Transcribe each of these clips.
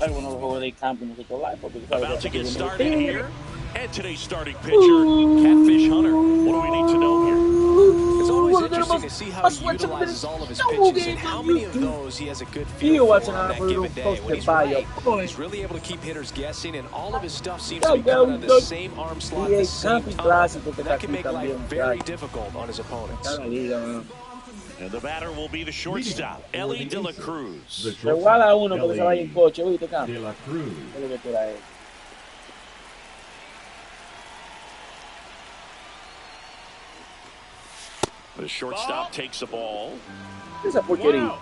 algunos juegos de campo y nosotros live, porque tú sabes About to que get viene el started tigre. here. And today's starting pitcher, Catfish Hunter. What do we need to know here? It's always interesting to see how he utilizes all of his pitches and how many of those he has a good feel for on that given day. When he's right, he's really able to keep hitters guessing, and all of his stuff seems to be coming out of the same arm slot at the same time. And that can make life very difficult on his opponents. And the batter will be the shortstop, Ellie De La Cruz. Igual a uno porque se vaya en coche, ¿viste, Campo? De La Cruz. Es lo que tú eres. The shortstop takes the ball. Esa porquería.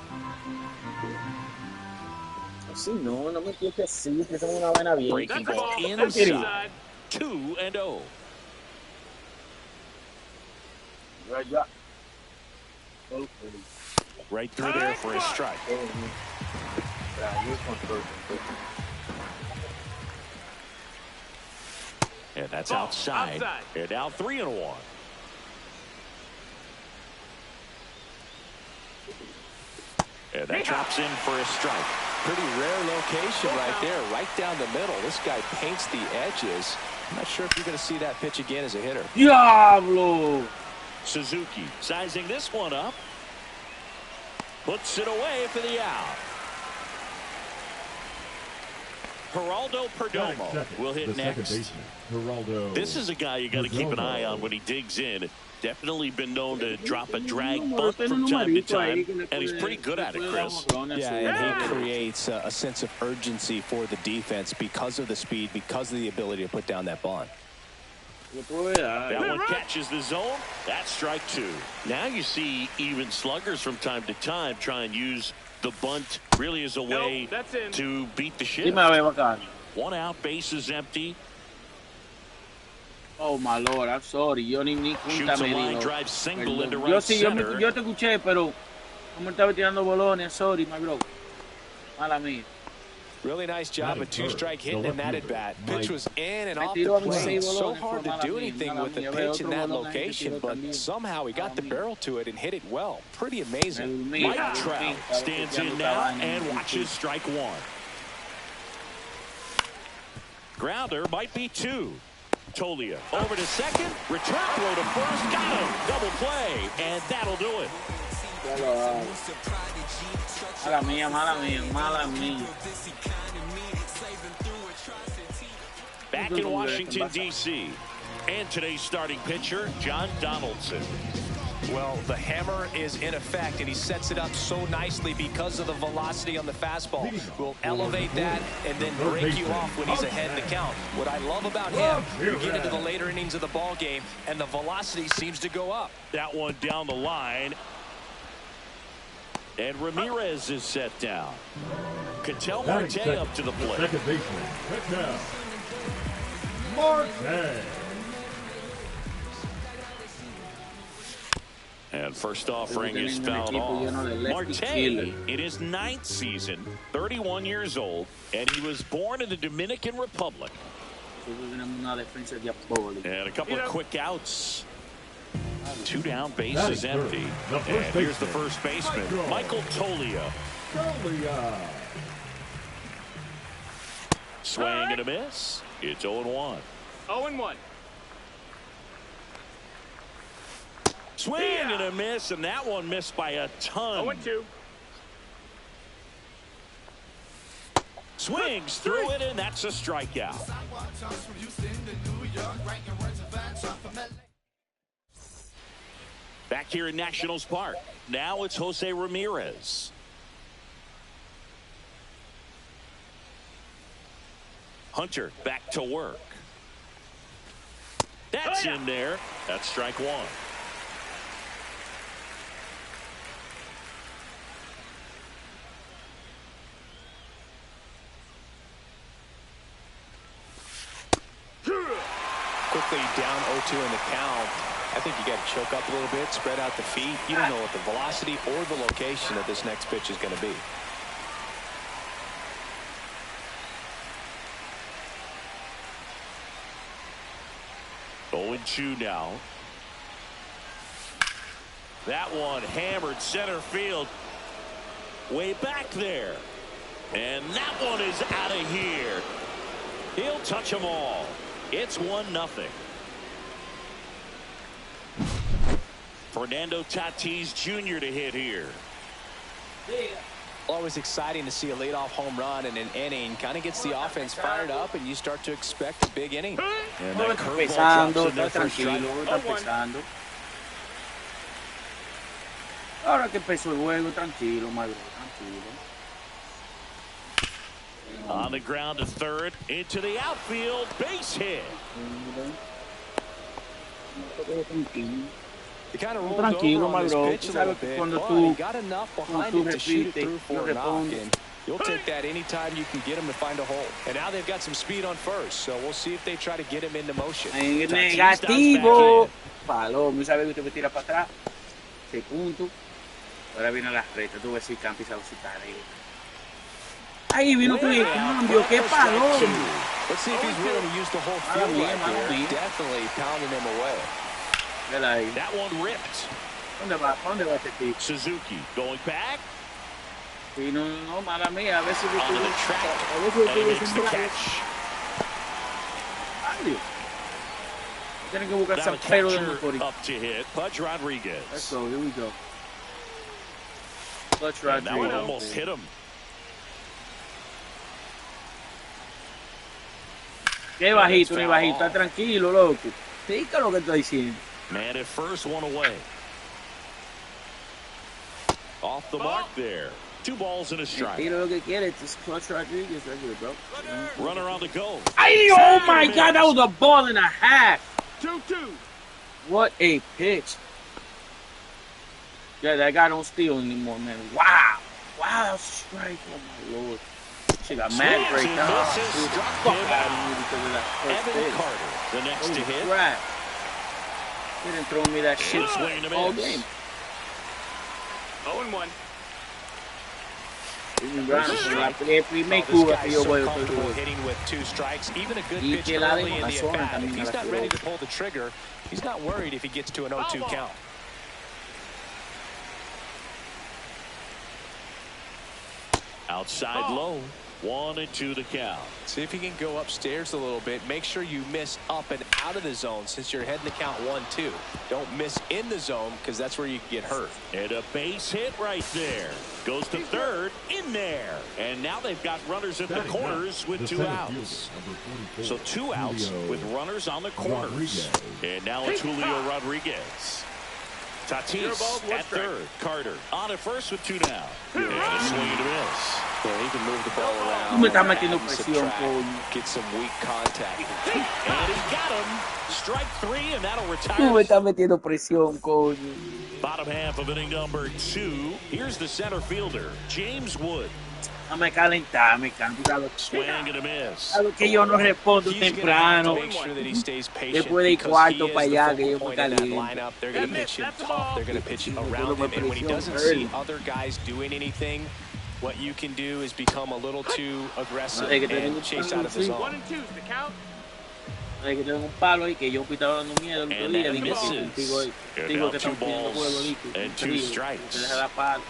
Así no me quiero que así, que es una vaina bien. Breaking ball inside. 2-0. Right through there for a strike. And that's outside. And now 3-1. And that drops in for a strike. Pretty rare location right there, right down the middle. This guy paints the edges. I'm not sure if you're going to see that pitch again as a hitter. Diablo! Suzuki sizing this one up. Puts it away for the out. Geraldo Perdomo will hit next. This is a guy you got to keep an eye on when he digs in. Definitely been known to drop a drag bunt from time to time, and he's pretty good at it, Chris. Yeah, and he creates a sense of urgency for the defense because of the speed, because of the ability to put down that bunt. That one catches the zone. That's strike two. Now you see even sluggers from time to time try and use the bunt really as a way to beat the shift. One out, base is empty. Oh my Lord, I'm sorry. Yo ni Shoots a line drive single into right center. Yo te escuché, pero como estaba tirando bolones, sorry, my bro. Mala mía. Really nice job, a two-strike hitting in that at-bat. Pitch was in and off the plate. So hard to do anything with the pitch in that location, but somehow he got the barrel to it and hit it well. Pretty amazing. Mike Trout stands in now and watches strike one. Grounder might be two. Tolia over to second, return throw to first, got him, double play, and that'll do it. Mala mía. Back in Washington, D.C., and today's starting pitcher, John Donaldson. Well, the hammer is in effect, and he sets it up so nicely because of the velocity on the fastball. Will elevate that and then break you off when he's ahead in the count. What I love about him, you get into the later innings of the ball game, and the velocity seems to go up. That one down the line. And Ramirez is set down. Ketel Marte up to the plate. Second baseman, Ketel Marte. And first offering is fouled off. Marte in his 9th season, 31 years old, and he was born in the Dominican Republic. And a couple of quick outs. 2 down, bases empty. And here's the first baseman, Michael Tolia. Swing and a miss. It's 0-1. 0-1. Swing and a miss, and that one missed by a ton. 0-2. Swings through it, and that's a strikeout. Back here in Nationals Park. Now it's Jose Ramirez. Hunter back to work. That's in there. That's strike one. Quickly down 0-2 in the count. I think you got to choke up a little bit, spread out the feet. You don't know what the velocity or the location of this next pitch is going to be. Oh, 2 now. That one hammered center field. Way back there. And that one is out of here. He'll touch them all. It's 1-0. Fernando Tatis Jr. to hit here. Always exciting to see a leadoff home run in an inning. Kind of gets the offense fired up, and you start to expect a big inning. And No that está curveball empezando, drops in está there for a strike. tranquilo, está empezando. Ahora que empezó el juego, tranquilo, Maduro, tranquilo. On the ground to third, into the outfield, base hit. He kind of rolled Tranquilo, over on his my bro. pitch a Tú little sabes que bit, cuando but tú- he got enough behind tú him to shoot it repites, through for tú a knock, respondes. and you'll take that anytime you can get him to find a hole. And now they've got some speed on first, so we'll see if they try to get him into motion. En Tatis negativo. does Palomo, ¿sabes que usted me tira para atrás? 6 puntos. Ahora viene la recta. Tú ves si Campi se va a citar ahí. Ahí vino con el cambio. ¡Qué palomo! Let's see if he's willing to use the whole field right here. Definitely pounding him away. Vela ahí. That one ripped. ¿Dónde va? ¿Dónde va este tipo? Suzuki going back Sí, no, no, mala mía. A ver si onto the track, a ver si and he tuve makes the un catch. Adiós. Tienen que buscar Now San the Pedro de catcher Macorís. up to hit, Pudge Let's Rodriguez. go. Here we go. Clutch And that one Rodriguez. almost hit him. Qué bajito, ni bajito. Está tranquilo, loco. Pica lo que estoy diciendo. Man at first, one away. Off the mark there. 2 balls and a strike. Tiro lo que quiere. It's Clutch Rodriguez right here, bro. Runner on the go. Ay, oh my God, that was a ball and a half. 2-2. What a pitch. Yeah, that guy don't steal anymore, man. Wow. Wow, that was a strike. Oh, my Lord. She got mad break Swings and down. misses, Dude, struck fuck him out out. of me because of that first Evan pitch. Carter, the next to Holy hit. crap. He didn't throw me that shit Swing and a all miss. game. 0-1. Even Brown is like el primer This Cuba que guy's yo so juego. comfortable hitting with 2 strikes. Even a good Y pitch que la early in the demostración at-bat. If también he's la not tiró. ready to pull the trigger, he's not worried if he gets to an 0-2 count. Outside low. 1-2 the count. See if he can go upstairs a little bit. Make sure you miss up and out of the zone since you're heading the count 1-2. Don't miss in the zone because that's where you can get hurt. And a base hit right there. Goes to third, in there. And now they've got runners at the corners with 2 outs. So 2 outs with runners on the corners. And now it's Julio Rodriguez. Tatis at third. Carter on at first with 2 down. And a swing and a miss. Yeah, he can move the ball around. Tú me estás add metiendo and presión, subtract, coño. get some weak contact. And he got him. Strike 3, and that'll Tú me retire. estás metiendo presión, coño. Bottom half of inning number 2. Here's the center fielder, James Wood. Dame calentar, me cambia. Swing and a miss. A lo que yo no respondo He's gonna have temprano. to make sure that he stays patient Después del because cuarto he para is the allá focal que yo me point in that caliento. lineup. They're going to pitch him That's the tough. ball. They're going to pitch Sí, around todo him. And when he presión doesn't early. see other guys doing anything, what you can do is become a little too aggressive Hay que tener and un chase out of the sí. zone. 1-2 is the count. Hay que tener un palo ahí que yo estaba dando miedo el otro And día. that Dije que misses. And digo now que 2 están pidiendo balls juego listo. and 2 strikes. Se deja la palo.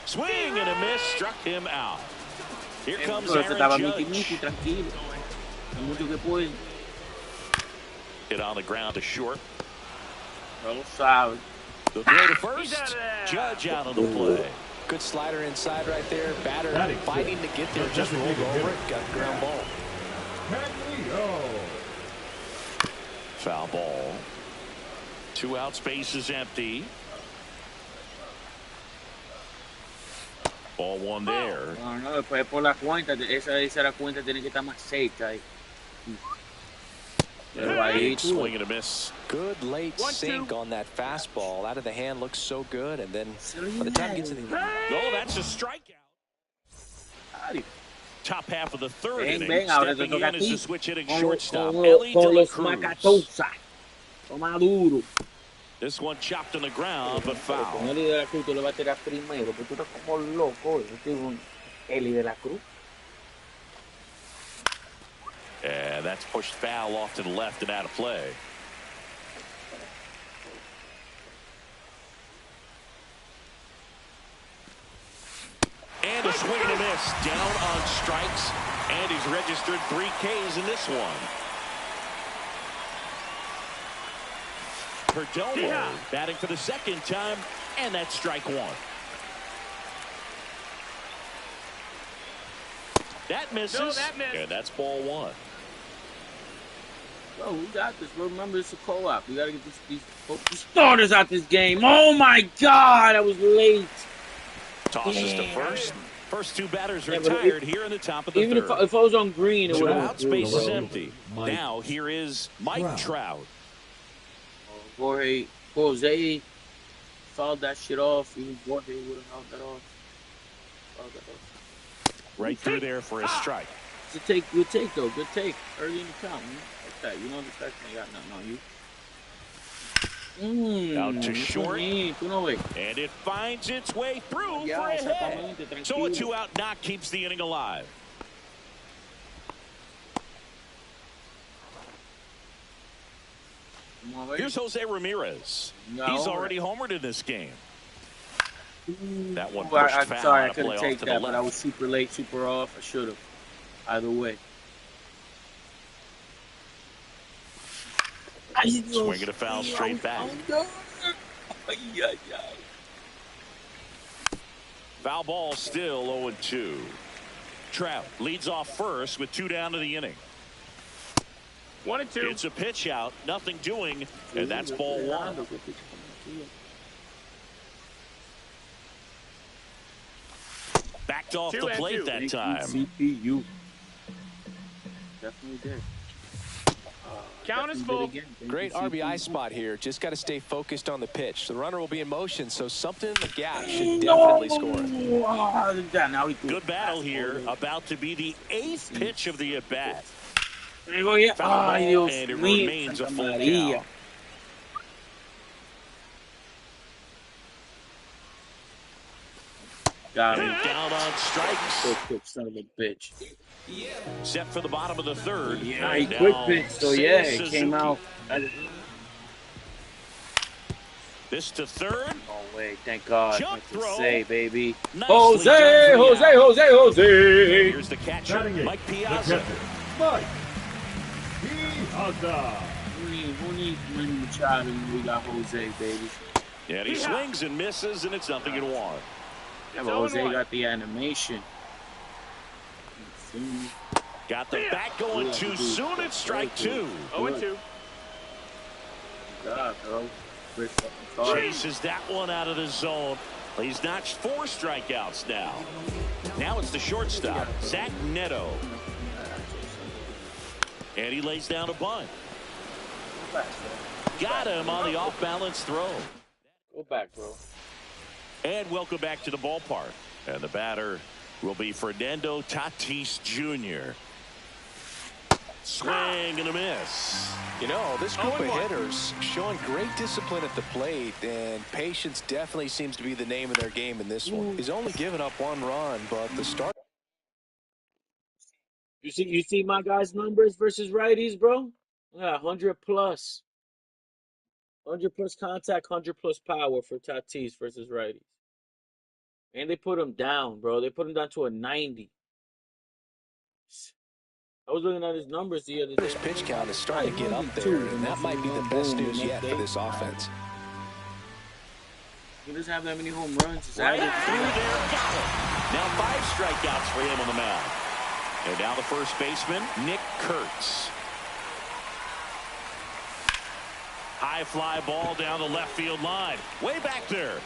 Swing and a miss, struck him out. Here comes Pero se estaba Aaron miti Judge. tranquilo. Hay mucho que pueden. Hit on the ground to short. No lo saben. The throw to He's first. out of there. Judge out of the play. Good slider inside right there. Batter fighting to get there. Just rolled over it. Got the ground ball. Foul ball. 2 out, space is empty. Ball 1 there. No, no, después por la cuenta, esa la cuenta tiene que estar más cerca ahí. Pero ahí Big tú. swing and a miss. Good late 1-2. sink on that fastball. Out of the hand looks so good. And then by the time it gets to the Oh, that's a strikeout. Adiós. Top half of the third Ven, inning. ven, ahora te Stepping toca a in as ti. the switch hitting Con shortstop, los Ellie De La Cruz. Macatosa. Toma duro. This one chopped on the ground, but Con foul. Eli de la Cruz tú le vas a tirar primero, porque tú estás como loco. Yo tengo un Eli de la Cruz. And that's pushed foul off to the left and out of play. And a swing and a miss. Down on strikes, and he's registered 3 Ks in this one. Perdomo batting for the 2nd time, and that's strike 1. That misses, and that's ball 1. Bro, we got this, bro. Remember, it's a co-op. We got to get these starters out this game. Oh, my God. I was late. Tosses to first. First 2 batters retired here in the top of the even third. if I was on green, it would have out. Space is empty. Now here is Mike Trout. Jose fouled that shit off. Even Jorge would have held that off. Right through there for a strike. It's a good take, though. Good take. Early in the count. Like that. You know the second ain't got nothing on you. Out to short. And it finds its way through for a hit. So a 2-out knock keeps the inning alive. Here's Jose Ramirez. He's already homered in this game. That one pushed foul. Sorry, I couldn't take that, but I was super late, super off. I should have. Either way. Swing and a foul straight back. Foul ball still 0-2. Trout leads off first with 2 down to the inning. 1-2. It's a pitch out, nothing doing, and that's ball 1. Backed off the plate that time. CPU. Definitely did. Count is full. Great RBI spot here. Just got to stay focused on the pitch. The runner will be in motion, so something in the gap should definitely score. Good battle here. About to be the 8th pitch of the at-bat. Foul ball, and it remains a full count. Got him. And down on strikes. Quick son of a bitch. Set for the bottom of the third. Yeah, he quick pitch, so yeah, it came out. This to third. Oh, wait, thank God. Jump throw. Say, baby. Nicely Jose. Here's the catcher, Mike Piazza. Mike Piazza. Who needs Manny Machado when we got Jose, baby? And he swings and misses, and it's 0-1. Yeah, but Jose got the animation. Got the bat going too soon. It's strike 2. 0-2. God, bro. Chases that one out of the zone. He's notched 4 strikeouts now. Now it's the shortstop, Zach Neto. And he lays down a bunt. Got him on the off-balance throw. Go back, bro. And welcome back to the ballpark. And the batter will be Fernando Tatis Jr. Swing and a miss. You know, this group of hitters showing great discipline at the plate, and patience definitely seems to be the name of their game in this one. He's only given up 1 run, but the start. You see my guys' numbers versus righties, bro? Yeah, 100 plus. 100 plus contact, 100 plus power for Tatis versus righties. And they put him down, bro. They put him down to a 90. I was looking at his numbers the other day. This pitch count is starting to get up there, and that might be the best news yet for this offense. He doesn't have that many home runs. Right through there, got it. Now 5 strikeouts for him on the mound. And now the first baseman, Nick Kurtz. High fly ball down the left field line. Way back there.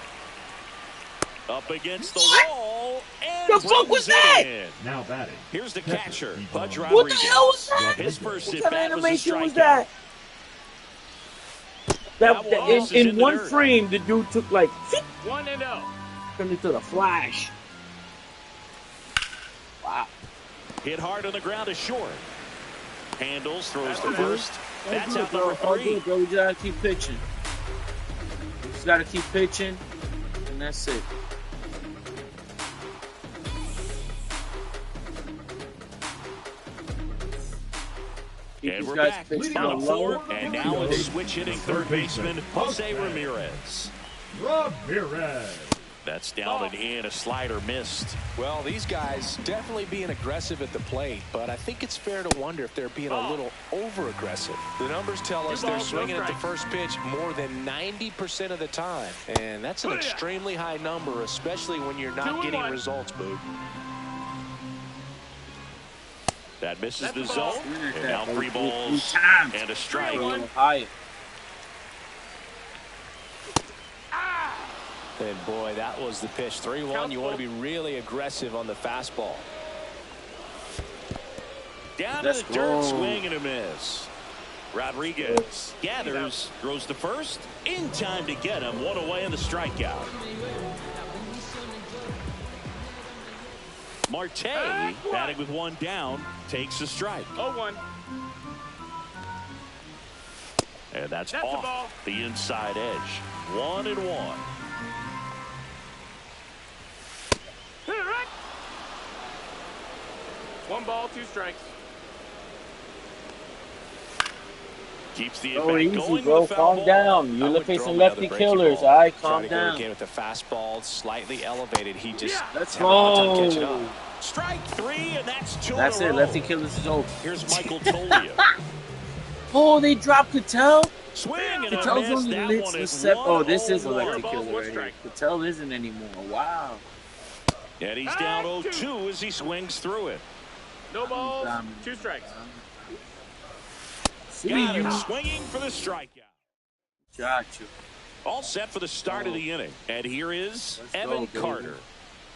Up against the wall. And the fuck was that? Now batting. Here's the catcher, Pudge Rodriguez. What the hell was that? His first What at kind of bat was a animation was strikeout. that? In one frame, the dude took like 1-0. turned into the Flash. Wow. Hit hard on the ground to short. Handles, throws to first. That's out number 3. Bro, we just gotta keep pitching. We just gotta keep pitching, and that's it. And we're back on the floor, and now it's switch hitting third baseman Jose Ramirez. That's down and in. A slider missed. Well, these guys definitely being aggressive at the plate, but I think it's fair to wonder if they're being a little over-aggressive. The numbers tell us they're swinging at the first pitch more than 90% of the time, and that's an extremely high number, especially when you're not getting results, Boog. That misses the zone, and now 3 balls and a strike. And boy, that was the pitch. 3-1. You want to be really aggressive on the fastball. Down to the dirt, swing and a miss. Rodriguez gathers, throws to first, in time to get him. 1 away in the strikeout. Marte, batting with 1 down, takes the strike. 0-1. And that's off the inside edge. 1-1. 1 ball, 2 strikes. Keeps the easy, going, bro. Calm down. You're facing lefty killers. All right, calm down. Again with the fastball slightly elevated. He just let's go. Catch it up. Strike 3, and that's 2 That's in a it. row. Lefty killers is over. Here's Michael Tolia. Oh, they dropped Cattell. Swing and Cattell's a miss. only That licks one with is 7. Oh, this is a 1-0-1. lefty killer right here. Cattell isn't anymore. Wow. And he's down 0-2 as he swings through it. No balls, 2 strikes. Got him swinging for the strikeout. Got you. All set for the start of the inning. And here is Evan Carter.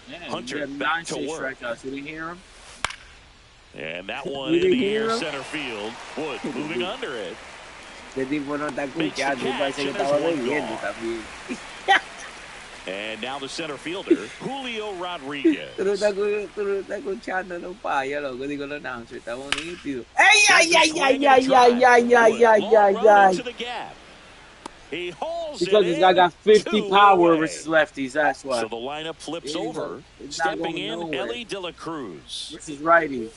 Man, Hunter back to work. Strikeouts. You didn't hear him? And that one in the air center field. Wood moving under it. Ese tipo no está escuchando, parece que estaba bebiendo también. And now the center fielder, Julio Rodriguez. Tú no estás escuchando, no paya, loco. Digo, los announcers, está bonito. ¡Ay, ay, ay, ay, ay, ay, ay, ay, ay, ay, ay! Because this guy got 50 power versus lefties, that's why. So the lineup flips over. Stepping in, Ellie De La Cruz. Versus righties.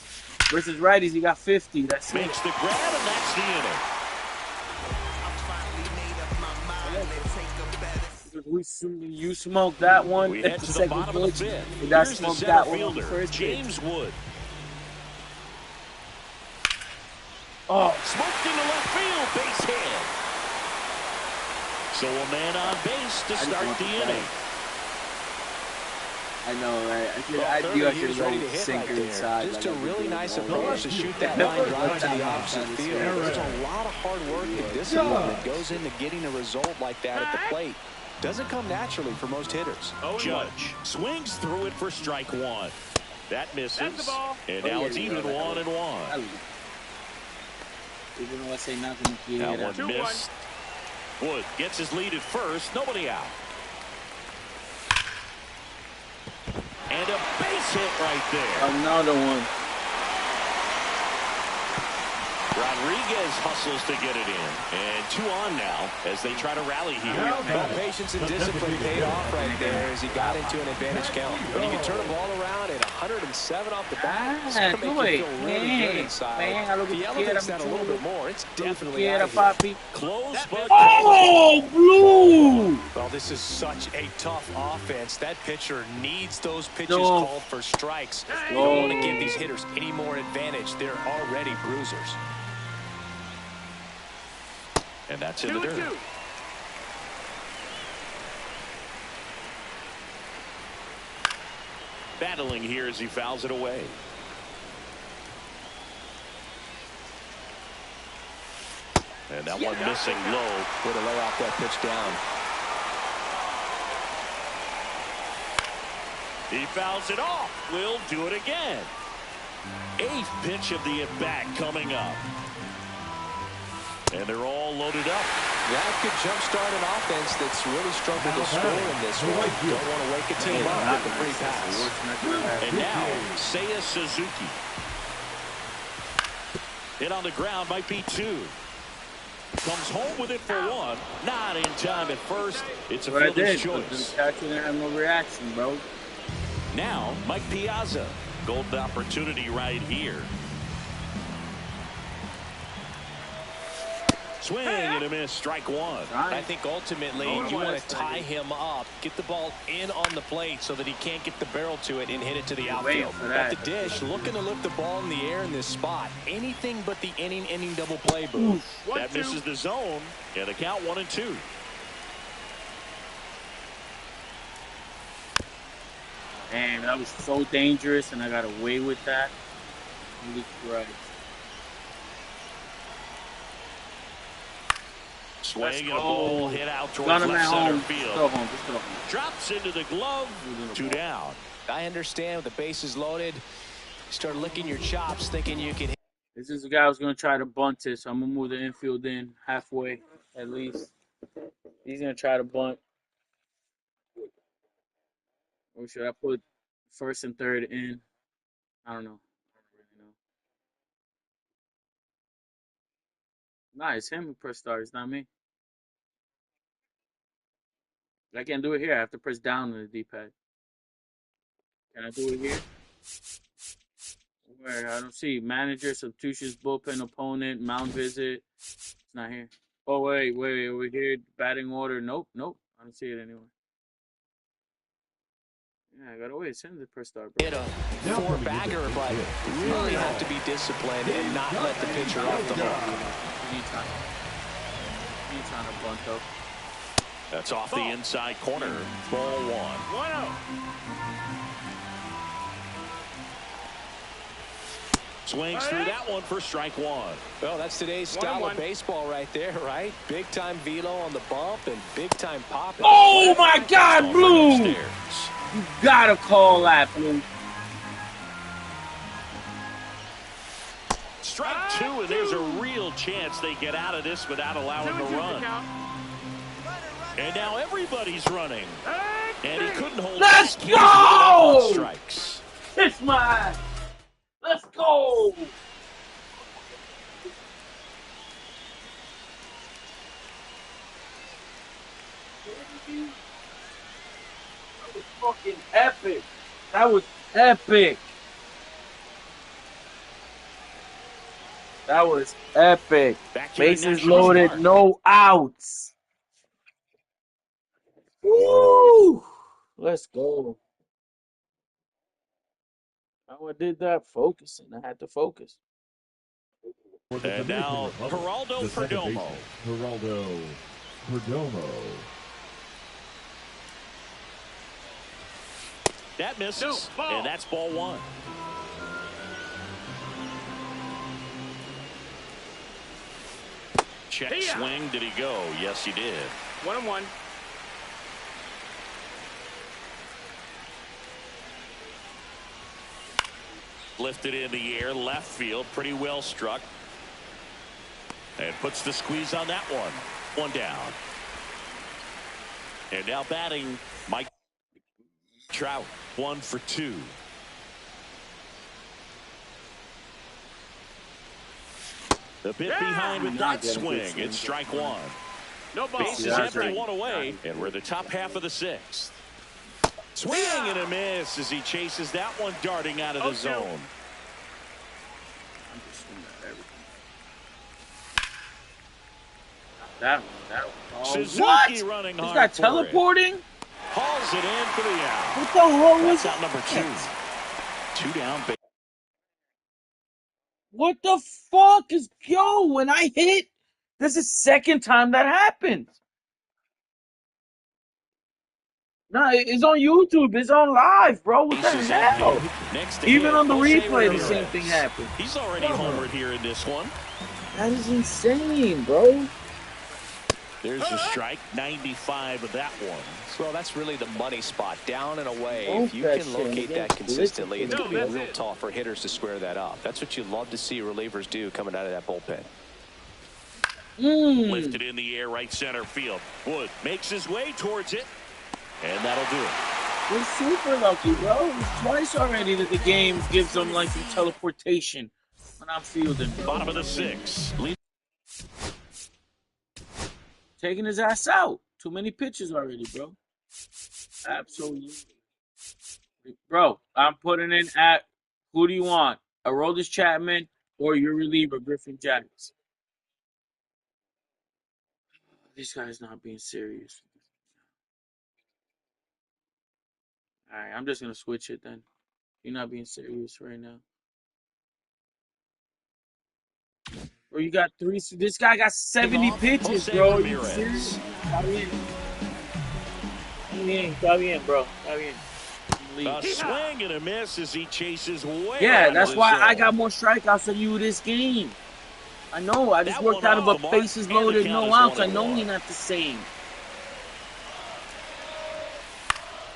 Versus righties, he got 50. That's it. Makes the grab, and that's the inning. You smoked that one. We head to the bottom of the fifth. And I Here's smoked the that center one on fielder, the first James Wood. Oh, Smoked into left field, base hit. So a man on base to start the inning. I know, right? I do actually ready to sinker inside. Just a really nice approach to shoot that line drive to the opposite field. There's a lot of hard work and discipline that goes into getting a result like that at the plate. Doesn't come naturally for most hitters. Judge swings through it for strike 1. That misses. And now it's even 1-1. Even though I say nothing, That one missed. Wood gets his lead at first. Nobody out. And a base hit right there. Another one. Rodriguez hustles to get it in. And 2 on now as they try to rally here. Well, patience and discipline paid off right there as he got into an advantage count. When you can turn the ball around at 107 off the bat, it's going to make you feel really good inside. If he elevates that a little bit more, it's definitely out of here. Close, but oh, blue! Well, this is such a tough offense. That pitcher needs those pitches called for strikes. You don't want to give these hitters any more advantage. They're already bruisers. And that's in the dirt. Battling here as he fouls it away. And that one missing low. Way to lay off that pitch down. He fouls it off. Will do it again. 8th pitch of the at-bat coming up. And they're all loaded up. That could jumpstart an offense that's really struggled to score in this one. Don't want to wake a team up with the free pass. And now, Seiya Suzuki. Hit on the ground might be 2. Comes home with it for 1. Not in time at first. It's a fielder's choice. Catching it, have no reaction, bro. Now, Mike Piazza. Golden opportunity right here. Swing and a miss, strike one. I think ultimately you want to tie him up, get the ball in on the plate so that he can't get the barrel to it and hit it to the outfield. At the dish, looking to lift the ball in the air in this spot. Anything but the inning double play, Boo. That misses the zone, and the count 1-2. Damn, that was so dangerous, and I got away with that. Holy Christ. Swing and a ball hit out towards left center field. Just go home. Drops into the glove. 2 down. I understand with the bases loaded, start licking your chops thinking you can hit. This is the guy who's going to try to bunt it, so I'm going to move the infield in halfway at least. He's going to try to bunt. Or should I put first and third in? I don't know. I don't really know. Nah, it's him who press start. It's not me. I can't do it here. I have to press down on the D-pad. Can I do it here? Where? I don't see. Manager, substitutions, bullpen, opponent, mound visit. It's not here. Oh, wait. Over here, batting order. Nope. I don't see it anywhere. Yeah, I got to wait. Send the press start, bro. Hit a four-bagger, but really have to be disciplined and not let the pitcher off the hook. He's trying to bunt, though. That's off the inside corner. Ball 1. 1-0. Swings through that one for strike one. Well, that's today's style of baseball right there, right? Big-time velo on the bump and big-time pop. Oh, my God, Blue! You gotta call that, Blue. Strike 2, and there's a real chance they get out of this without allowing the run. And now everybody's running. And he couldn't hold. Let's go! Strikes. Kiss my ass. Let's go! That was fucking epic. That was epic. That was epic. Bases loaded, no outs. Woo! Let's go. How I did that focusing. I had to focus. And now Geraldo Perdomo. That misses, and that's ball 1. Check swing. Did he go? Yes, he did. 1-1. Lifted in the air, left field, pretty well struck. And puts the squeeze on that one. 1 down. And now batting, Mike Trout. 1 for 2. The bit behind with that swing. It's strike 1. No ball. Bases empty, 1 away, and we're the top half of the 6th. Swing and a miss as he chases that one darting out of the zone. That one. Oh, Suzuki what? running hard. Is that teleporting? Hauls it in for the out. What the hell was that? Number 2. 2 down. What the fuck is when I hit? This is the second time that happened. Nah, it's on YouTube. It's on live, bro. What the hell? Even on the replay, the same thing happened. He's already homered here in this one. That is insane, bro. There's a strike. 95 of that one. Well, that's really the money spot. Down and away. If you can locate that consistently, it's going to be real tough for hitters to square that up. That's what you love to see relievers do coming out of that bullpen. Lifted in the air, right center field. Wood makes his way towards it. And that'll do it. We're super lucky, bro. It's twice already that the game gives them like some teleportation when I'm fielding. Bottom of the 6th. Taking his ass out. Too many pitches already, bro. Absolutely. Bro, I'm putting in at who do you want? Aroldis Chapman or your reliever, Griffin Jax? This guy's not being serious. All right, I'm just gonna switch it then. You're not being serious right now. Bro, you got three. This guy got 70 pitches, bro. You serious? Está bien, bro. Está bien. A swing and a miss as he chases way. Yeah, that's why I got more strikeouts than you this game. I know. I just worked out of a bases loaded, no outs. I know we're not the same.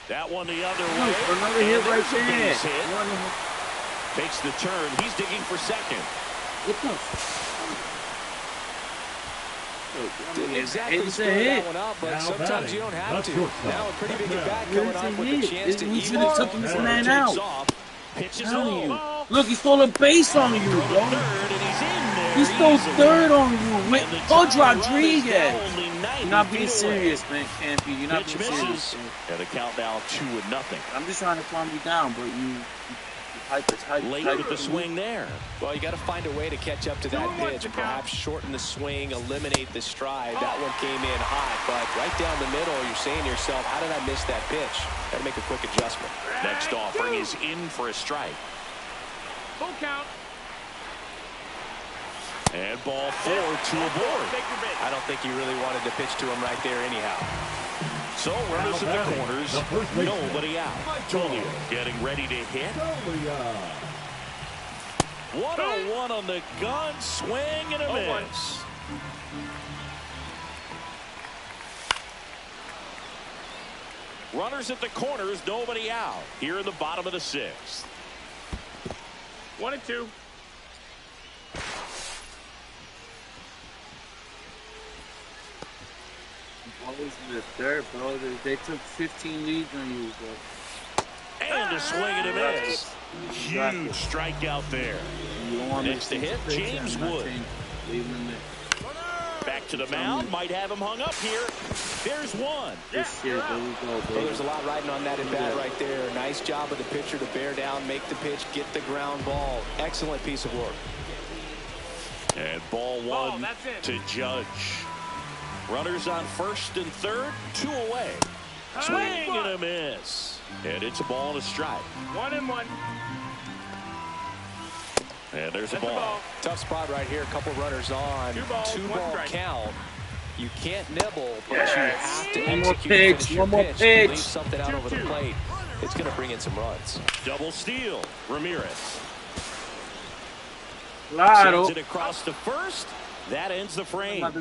That one the other way. Another hit right there. Takes the turn. He's digging for second. What the? Didn't exactly square that one out, but sometimes you don't have to. Now a pretty big at bat coming up with a chance to we should have taken this man out. Pitches low. Look, he stole a base on you, bro. He stole third on you with Coach Rodriguez. You're not being serious, man, Campy. You're not being serious. Yeah, the count now 2-0. I'm just trying to calm you down, but you hype. Late with the swing there. Well, you got to find a way to catch up to that pitch. Perhaps shorten the swing, eliminate the stride. That one came in hot, but right down the middle, you're saying to yourself, how did I miss that pitch? Got to make a quick adjustment. Next offering is in for a strike. Full count. And ball 4 to a board. I don't think you really wanted to pitch to him right there anyhow. So runners at the corners, nobody out. Tolio getting ready to hit. 1-0-1 on the gun, swing and a miss. Runners at the corners, nobody out. Here in the bottom of the 6th. 1-2. Always in the third, bro. They took 15 leads on you, bro. And a swing and a miss. Huge strikeout there. Next to hit, James Wood. Back to the mound. Might have him hung up here. There's one. Well, there's a lot riding on that at bat right there. Nice job of the pitcher to bear down, make the pitch, get the ground ball. Excellent piece of work. And ball 1 to Judge. Runners on first and third, 2 away. Swing and a miss. And it's a ball and a strike. 1-1. And there's a ball. Tough spot right here. A couple runners on. 2-ball count. You can't nibble, but you have to execute One more pitch. Leave something out over the plate. It's going to bring in some runs. Double steal. Ramirez. Claro. Sends it across the first. That ends the frame. Back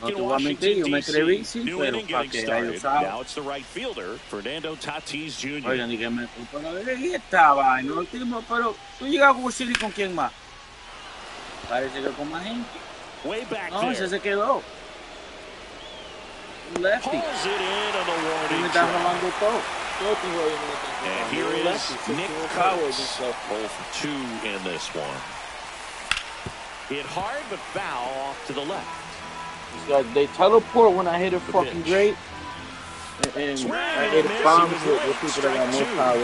in Washington, D.C. New inning getting started. Now it's the right fielder, Fernando Tatis Jr. Oigan, dígame, ahí estaba, en el último, pero tú llegas como Chile con quién más. Parece que con más gente. Way back no, there. Ese se quedó. Un lefty. Pulls it in on the warning Me está robando todo. And here is Nick Kurtz, 0 for 2 in this one. Hit hard but foul off to the left. They teleport when I hit it fucking great. And I hit a bomb with people that got more power.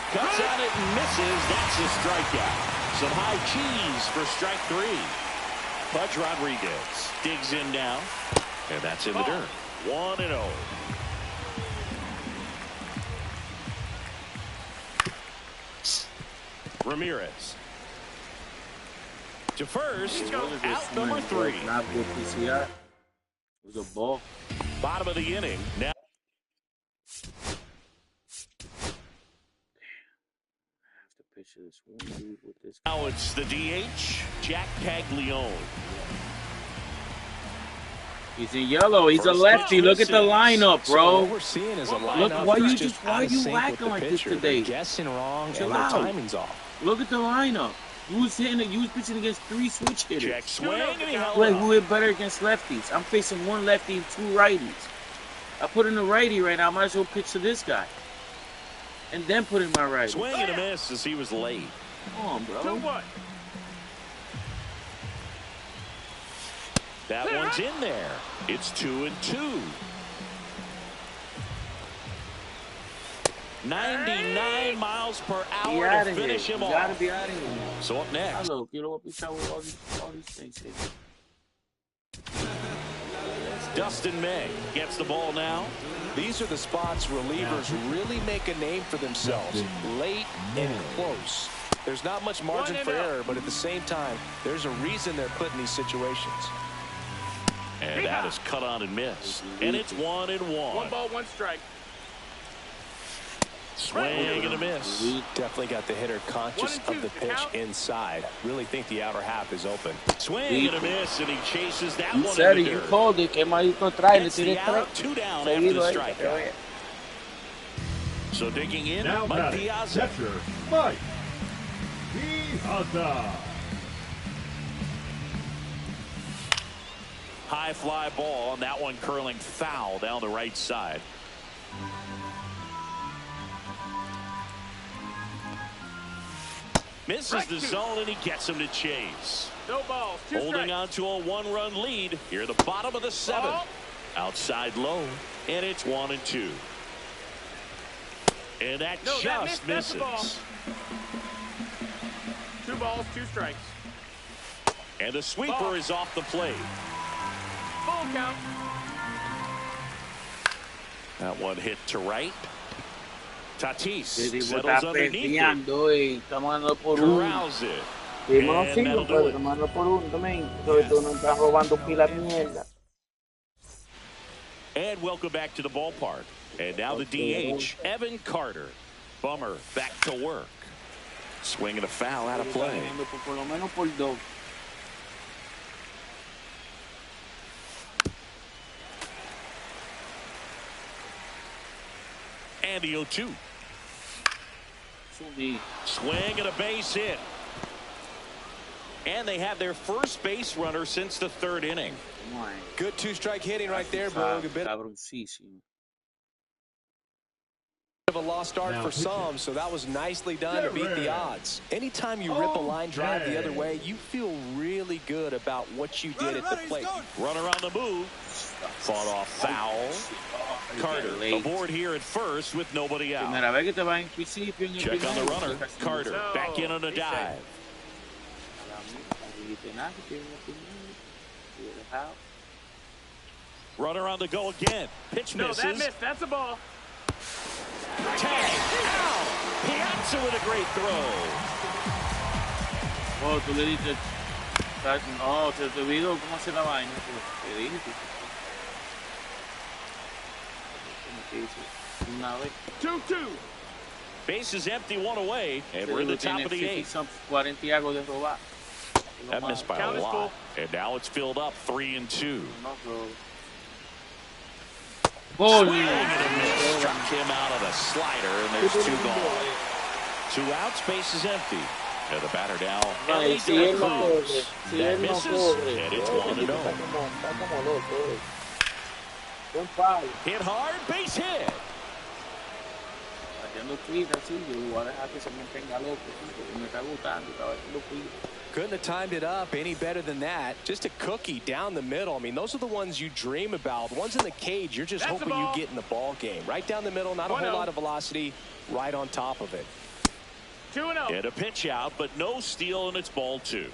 Cuts on it and misses. That's a strikeout. Some high cheese for strike 3. Pudge Rodriguez digs in now. And that's in the dirt. 1-0. Ramirez to first, out number 3. It was a ball. Bottom of the inning. Now This one dude with this. now it's the DH, Jack Caglione. He's in yellow. He's a lefty. Look at the lineup, bro. What we're seeing is a lineup. Look, why are you whacking like this today? They're guessing wrong, Chill and their out. timing's off. Look at the lineup. You was pitching against 3 switch hitters. Check swing, and he held Wait, up. who hit better against lefties? I'm facing 1 lefty and 2 righties. I put in a righty right now. I might as well pitch to this guy. And then put in my righty. Swing and a miss as he was late. Come on, bro. 2-1. That one's in there. It's 2-2. 99 miles per hour to finish him off. Gotta be out of here. So up next. Hello, you know what we tell with all these things here. Dustin May gets the ball now. These are the spots relievers really make a name for themselves. Late and close. There's not much margin for error, but at the same time, there's a reason they're put in these situations. And that is cut on and missed. And it's 1-1. 1 ball, 1 strike. Swing and a miss. Definitely got the hitter conscious of the pitch inside. Really think the outer half is open. Swing and a miss, and he chases that one. You said it, you called it. Que malito trae, le tiré 2 down after the strikeout. So digging in, Mike Piazza. Mike Piazza. High fly ball, and that one curling foul down the right side. Misses the zone, and he gets him to chase. No balls, 2 Holding on to a 1-run lead here at the bottom of the 7th. Outside low, and it's 1-2. And that just misses. 2 balls, 2 strikes. And the sweeper is off the plate. Full count. That one hit to right. Tatis settles underneath it. Corrals it. And that'll do it. And welcome back to the ballpark. And now the DH, Evan Carter. Bummer back to work. Swing and a foul out of play. And the 0-2. Swing and a base hit. And they have their first base runner since the 3rd inning. Good 2-strike hitting right there, bro. A bit of a lost start for some, so that was nicely done to beat the odds. Anytime you rip a line drive the other way, you feel really good about what you did at the plate. Runner on the move. Fought off foul. Carter aboard here at first with nobody out. Check on the runner. Carter back in on a dive. Runner on the go again. Pitch misses. No, that missed. That's a ball. Tag. Out. Piazza with a great throw. Oh, tú le dices. No, te olvidó cómo hacer la vaina. Te dije. 2-2. Base is empty, 1 away, and we're in the top of the 8th. That missed by a lot. And now it's filled up 3-2. Swing and a miss. Struck him out of the slider, and there's 2 gone. 2 outs, base is empty. And the batter now, Ellie De La Cruz. That misses, and it's 1-0. Hit hard, base hit. Couldn't have timed it up any better than that. Just a cookie down the middle. I mean, those are the ones you dream about. Ones in the cage, you're just hoping you get in the ball game. Right down the middle, not a whole lot of velocity, right on top of it. 2-0. And a pitch out, but no steal, and it's ball 2.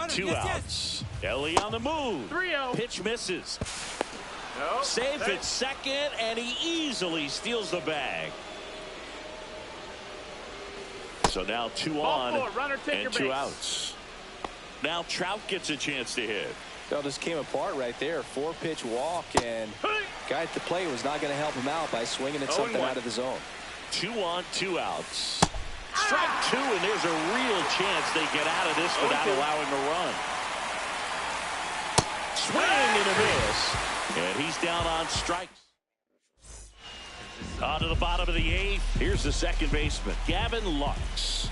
2 outs. Ellie on the move. 3-0. Pitch misses. No. Safe at second, and he easily steals the bag. So now 2 on and 2 outs. Now Trout gets a chance to hit. Well, this came apart right there. 4-pitch walk, and guy at the plate was not going to help him out by swinging at something out of the zone. 2 on, 2 outs. Strike 2, and there's a real chance they get out of this without allowing a run. Swing and a miss. And he's down on strikes. On to the bottom of the 8th. Here's the second baseman, Gavin Lux.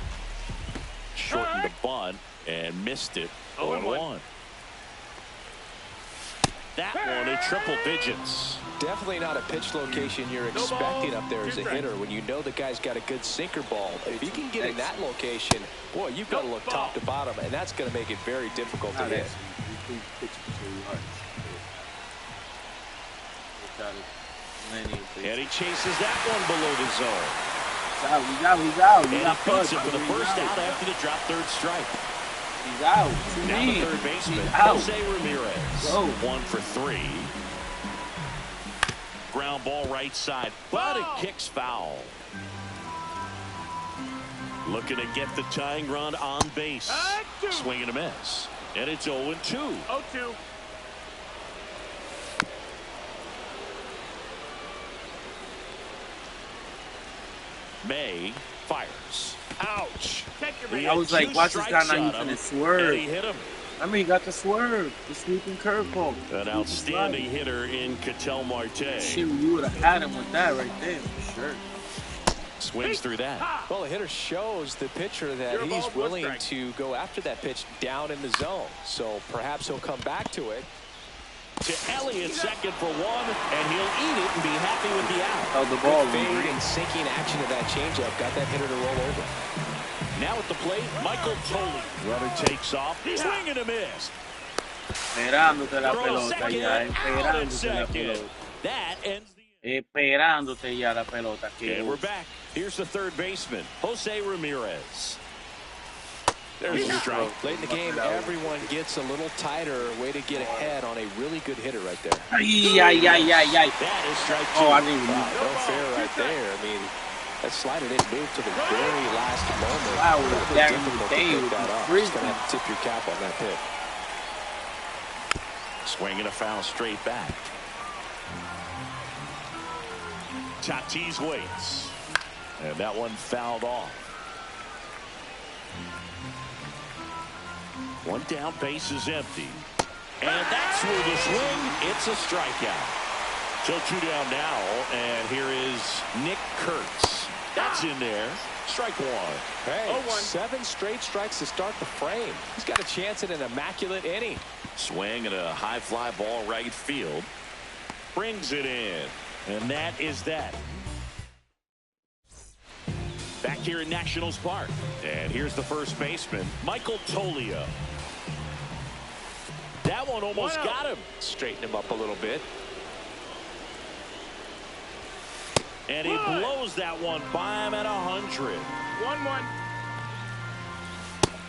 Shortened the bunt and missed it. 0-1. That one in triple digits. Definitely not a pitch location you're expecting up there as a hitter when you know the guy's got a good sinker ball. If you can get in that location, boy, you've got to look top to bottom, and that's going to make it very difficult to hit. And he chases that one below the zone. He's out. He's out. And he beats it for the first out after the drop third strike. He's out. Now the third baseman, Jose Ramirez. 1 for 3. Ground ball right side, but it kicks foul. Looking to get the tying run on base. Swing and a miss. And it's 0-2. 0-2. May fires. Ouch. I was like, watch this guy not using his swerve. He hit him. I mean, he got the swerve, the sweeping curveball. An outstanding hitter in Ketel Marte. Shoot, you would have had him with that right there, for sure. Swings through that. Well, the hitter shows the pitcher that he's willing to go after that pitch down in the zone. So perhaps he'll come back to it. To Elliott, second for 1, and he'll eat it and be happy with the out. Held the ball. Fade and sinking action of that changeup got that hitter to roll over. Now at the plate, Michael Tolley. Runner takes off. Swing and a miss. Esperándote la pelota ya. Esperándote la pelota. That ends the Esperándote ya la pelota. And we're back. Here's the third baseman, Jose Ramirez. There's a strike. Late in the game, everyone gets a little tighter. Way to get ahead on a really good hitter right there. That is strike 2. Oh, I didn't even know. No fair right there. I mean, that slider didn't move to the very last moment. Wow, we're difficult back to in the pick day. that up. Just going to have to tip your cap on that hit. Swinging a foul straight back. Tatis waits. And that one fouled off. One down, base is empty. And that's where the swing. It's a strikeout. So 2 down now, and here is Nick Kurtz. That's in there. Strike 1. Hey, 7 straight strikes to start the frame. He's got a chance at an immaculate inning. Swing and a high fly ball right field. Brings it in. And that is that. Back here in Nationals Park. And here's the first baseman, Michael Toglia. That one almost got him. Straighten him up a little bit. And he blows that one by him at 100. 1-1.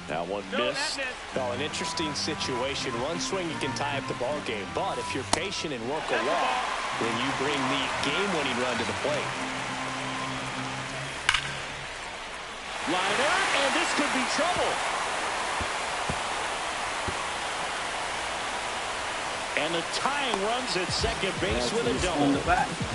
That one missed. Well, an interesting situation. One swing, you can tie up the ball game. But if you're patient and work a lot, then you bring the game-winning run to the plate. Liner, and this could be trouble. And the tying runs at second base with a double.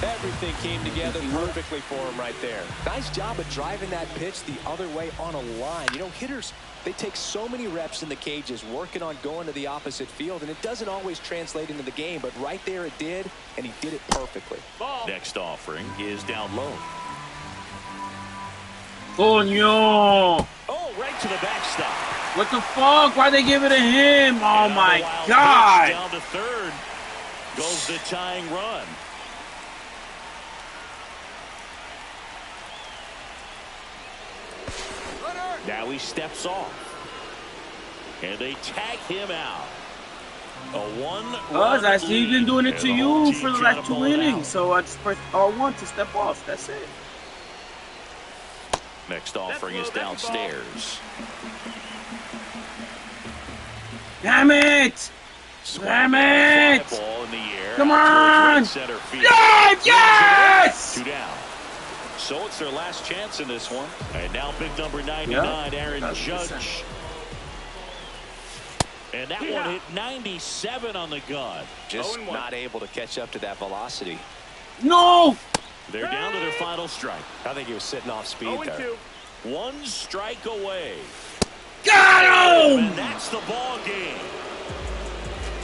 Everything came together perfectly for him right there. Nice job of driving that pitch the other way on a line. You know, hitters, they take so many reps in the cages working on going to the opposite field, and it doesn't always translate into the game, but right there it did, and he did it perfectly. Next offering is down low. Coño! Oh, right to the backstop. What the fuck? Why'd they give it to him? Oh my God! Down to third goes the tying run. Now he steps off. And they tag him out. A one. I see he's been doing it to you for the last 2 innings. So I just press R1 to step off. That's it. Next offering is downstairs. Damn it! Damn it! Ball in the air. Come on! Center field. Yes! 2 down. So it's their last chance in this one. And now big number 99, Aaron Judge. And that one hit 97 on the gun. Just not able to catch up to that velocity. No! They're down to their final strike. I think he was sitting off speed there. 1 strike away. Got him! And that's the ball game.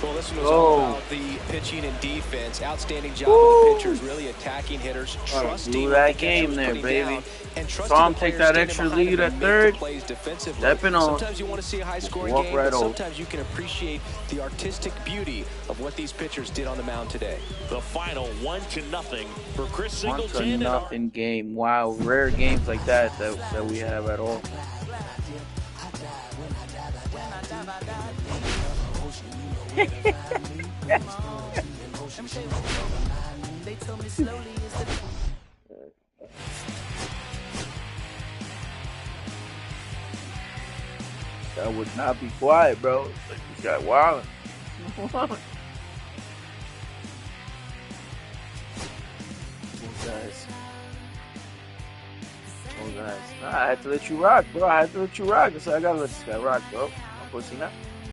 Well, this one was all about the pitching and defense. Outstanding job of the pitchers, really attacking hitters, trusting that game there, baby. Saw him take that extra lead at third. Stepping on. Sometimes you want to see a high-scoring game, but sometimes you can appreciate the artistic beauty of what these pitchers did on the mound today. The final 1-0 for Chris Singleton. 1-0 game. Wow, rare games like that we have at all. That would not be quiet, bro. Like, this guy wilding. Guys. Oh, guys. Nah, I had to let you rock, bro. I had to let you rock. So I gotta let this guy rock, bro. I'm pushing that.